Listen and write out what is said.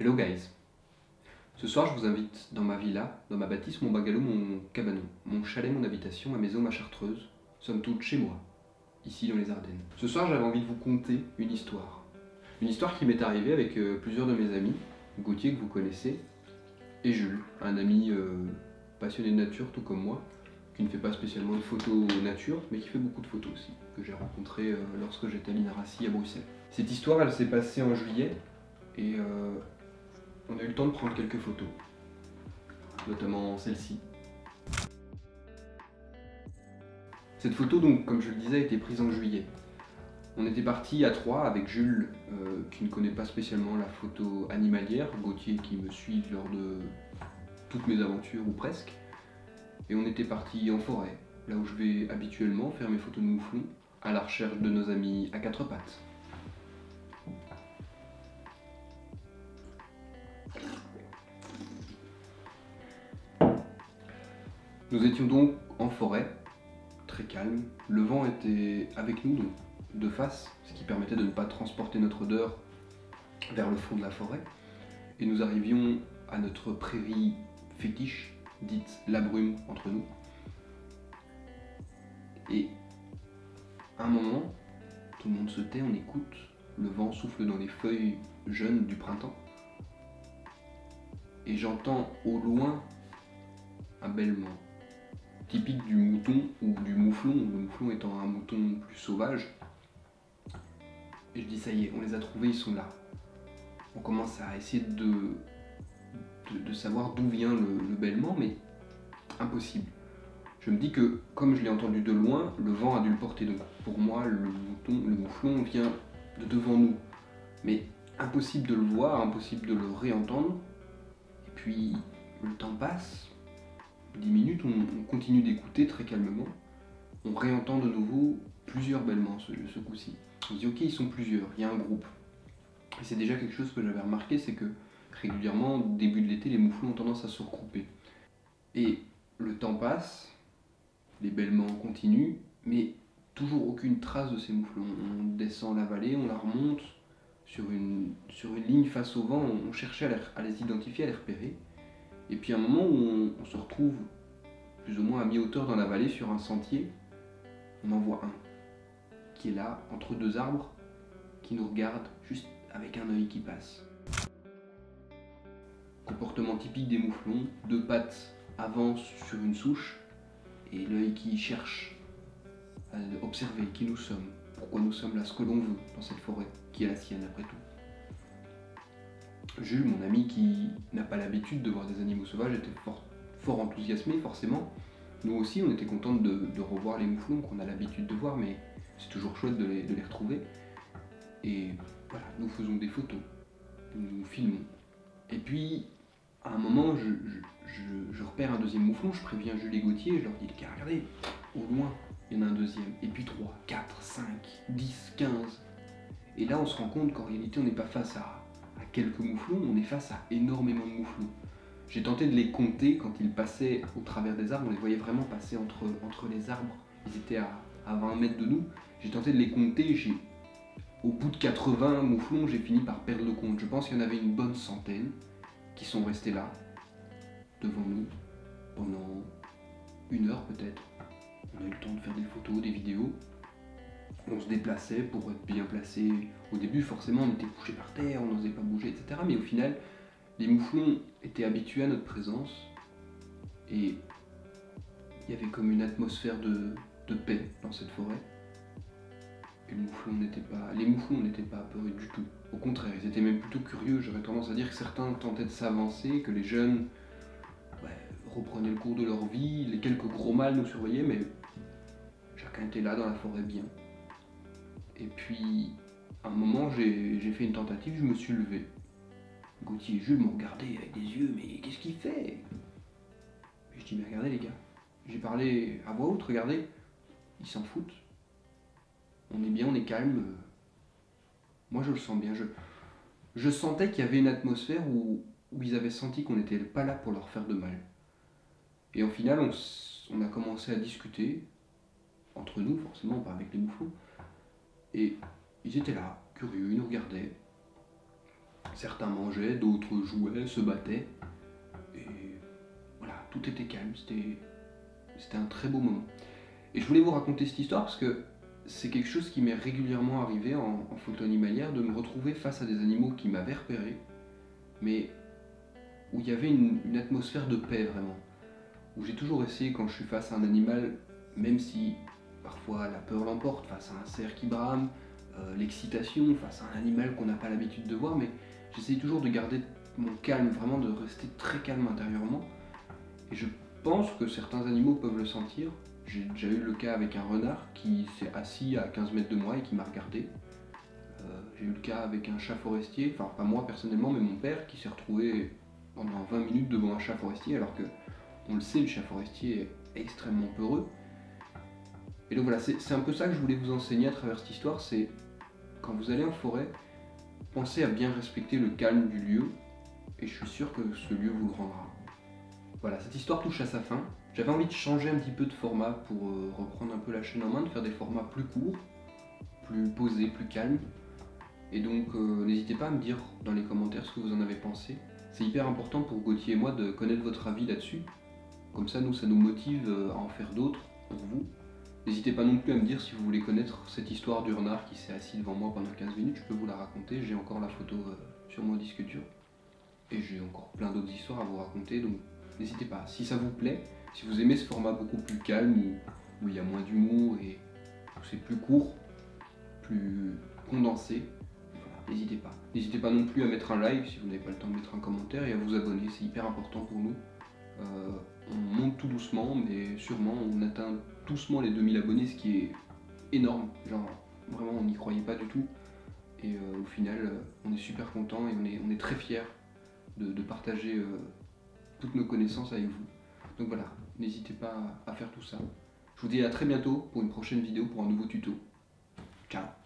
Hello guys. Ce soir je vous invite dans ma villa, dans ma bâtisse, mon bungalow, mon cabanon, mon chalet, mon habitation, ma maison, ma chartreuse, somme toute chez moi, ici dans les Ardennes. Ce soir j'avais envie de vous conter une histoire. Une histoire qui m'est arrivée avec plusieurs de mes amis, Gauthier que vous connaissez, et Jules, un ami passionné de nature tout comme moi, qui ne fait pas spécialement de photos nature, mais qui fait beaucoup de photos aussi, que j'ai rencontré lorsque j'étais à l'INRACI à Bruxelles. Cette histoire elle s'est passée en juillet, et on a eu le temps de prendre quelques photos, notamment celle-ci. Cette photo, donc, comme je le disais, a été prise en juillet. On était partis à 3 avec Jules, qui ne connaît pas spécialement la photo animalière, Gauthier qui me suit lors de toutes mes aventures, ou presque. Et on était partis en forêt, là où je vais habituellement faire mes photos de mouflons, à la recherche de nos amis à quatre pattes. Nous étions donc en forêt, très calme. Le vent était avec nous, donc de face, ce qui permettait de ne pas transporter notre odeur vers le fond de la forêt. Et nous arrivions à notre prairie fétiche, dite la brume entre nous. Et à un moment, tout le monde se tait, on écoute, le vent souffle dans les feuilles jeunes du printemps. Et j'entends au loin un bêlement, typique du mouton ou du mouflon, le mouflon étant un mouton plus sauvage. Et je dis ça y est, on les a trouvés, ils sont là. On commence à essayer de savoir d'où vient le bêlement, mais impossible. Je me dis que comme je l'ai entendu de loin, le vent a dû le porter. Donc pour moi, le mouflon vient de devant nous. Mais impossible de le voir, impossible de le réentendre. Et puis le temps passe. 10 minutes, on continue d'écouter très calmement. On réentend de nouveau plusieurs bêlements ce coup-ci. On se dit ok, ils sont plusieurs, il y a un groupe. Et c'est déjà quelque chose que j'avais remarqué, c'est que régulièrement, au début de l'été, les mouflons ont tendance à se regrouper. Et le temps passe, les bêlements continuent, mais toujours aucune trace de ces mouflons. On descend la vallée, on la remonte sur une ligne face au vent, on cherchait à les identifier, à les repérer. Et puis à un moment où on se retrouve plus ou moins à mi-hauteur dans la vallée sur un sentier, on en voit un qui est là, entre deux arbres, qui nous regarde juste avec un œil qui passe. Comportement typique des mouflons, deux pattes avant sur une souche, et l'œil qui cherche à observer qui nous sommes, pourquoi nous sommes là, ce que l'on veut dans cette forêt, qui est la sienne après tout. Jules, mon ami qui n'a pas l'habitude de voir des animaux sauvages, était fort enthousiasmé forcément. Nous aussi, on était contents de revoir les mouflons qu'on a l'habitude de voir, mais c'est toujours chouette de les retrouver. Et voilà, nous faisons des photos, nous filmons. Et puis, à un moment, je repère un deuxième mouflon, je préviens Jules et Gauthier, je leur dis, les gars, regardez, au loin, il y en a un deuxième. Et puis 3, 4, 5, 10, 15. Et là, on se rend compte qu'en réalité, on n'est pas face à quelques mouflons, on est face à énormément de mouflons. J'ai tenté de les compter quand ils passaient au travers des arbres, on les voyait vraiment passer entre les arbres. Ils étaient à 20 mètres de nous. J'ai tenté de les compter, au bout de 80 mouflons, j'ai fini par perdre le compte. Je pense qu'il y en avait une bonne centaine qui sont restés là, devant nous, pendant 1 heure peut-être. On a eu le temps de faire des photos, des vidéos. On se déplaçait pour être bien placé. Au début, forcément, on était couché par terre, on n'osait pas bouger, etc. Mais au final, les mouflons étaient habitués à notre présence et il y avait comme une atmosphère de paix dans cette forêt. Et les mouflons n'étaient pas apeurés du tout. Au contraire, ils étaient même plutôt curieux. J'aurais tendance à dire que certains tentaient de s'avancer, que les jeunes reprenaient le cours de leur vie. Les quelques gros mâles nous surveillaient, mais chacun était là dans la forêt bien. Et puis, à un moment, j'ai fait une tentative, je me suis levé. Gauthier et Jules m'ont regardé avec des yeux, mais qu'est-ce qu'il fait? Et je dis, mais regardez les gars, j'ai parlé à voix haute, regardez, ils s'en foutent. On est bien, on est calme. Moi je le sens bien, je sentais qu'il y avait une atmosphère où ils avaient senti qu'on n'était pas là pour leur faire de mal. Et au final, on a commencé à discuter, entre nous forcément, pas avec les mouflons. Et ils étaient là, curieux, ils nous regardaient. Certains mangeaient, d'autres jouaient, se battaient. Et voilà, tout était calme, c'était un très beau moment. Et je voulais vous raconter cette histoire parce que c'est quelque chose qui m'est régulièrement arrivé en photo animalière, de me retrouver face à des animaux qui m'avaient repéré, mais où il y avait une atmosphère de paix vraiment. Où j'ai toujours essayé, quand je suis face à un animal, même si parfois la peur l'emporte, face à un cerf qui brame, l'excitation face à un animal qu'on n'a pas l'habitude de voir, mais j'essaye toujours de garder mon calme, vraiment de rester très calme intérieurement. Et je pense que certains animaux peuvent le sentir. J'ai déjà eu le cas avec un renard qui s'est assis à 15 mètres de moi et qui m'a regardé. J'ai eu le cas avec un chat forestier, enfin pas moi personnellement, mais mon père qui s'est retrouvé pendant 20 minutes devant un chat forestier, alors que, on le sait, le chat forestier est extrêmement peureux. Et donc voilà, c'est un peu ça que je voulais vous enseigner à travers cette histoire, c'est quand vous allez en forêt, pensez à bien respecter le calme du lieu, et je suis sûr que ce lieu vous le rendra. Voilà, cette histoire touche à sa fin. J'avais envie de changer un petit peu de format pour reprendre un peu la chaîne en main, de faire des formats plus courts, plus posés, plus calmes. Et donc n'hésitez pas à me dire dans les commentaires ce que vous en avez pensé. C'est hyper important pour Gauthier et moi de connaître votre avis là-dessus. Comme ça, ça nous motive à en faire d'autres pour vous. N'hésitez pas non plus à me dire si vous voulez connaître cette histoire du renard qui s'est assis devant moi pendant 15 minutes, je peux vous la raconter, j'ai encore la photo sur mon disque dur. Et j'ai encore plein d'autres histoires à vous raconter, donc n'hésitez pas. Si ça vous plaît, si vous aimez ce format beaucoup plus calme, où il y a moins d'humour et où c'est plus court, plus condensé, voilà, n'hésitez pas. N'hésitez pas non plus à mettre un like si vous n'avez pas le temps de mettre un commentaire et à vous abonner, c'est hyper important pour nous. On monte tout doucement, mais sûrement on atteint doucement les 2000 abonnés, ce qui est énorme. Genre, vraiment, on n'y croyait pas du tout. Et au final, on est super content et on est très fiers de partager toutes nos connaissances avec vous. Donc voilà, n'hésitez pas à faire tout ça. Je vous dis à très bientôt pour une prochaine vidéo, pour un nouveau tuto. Ciao!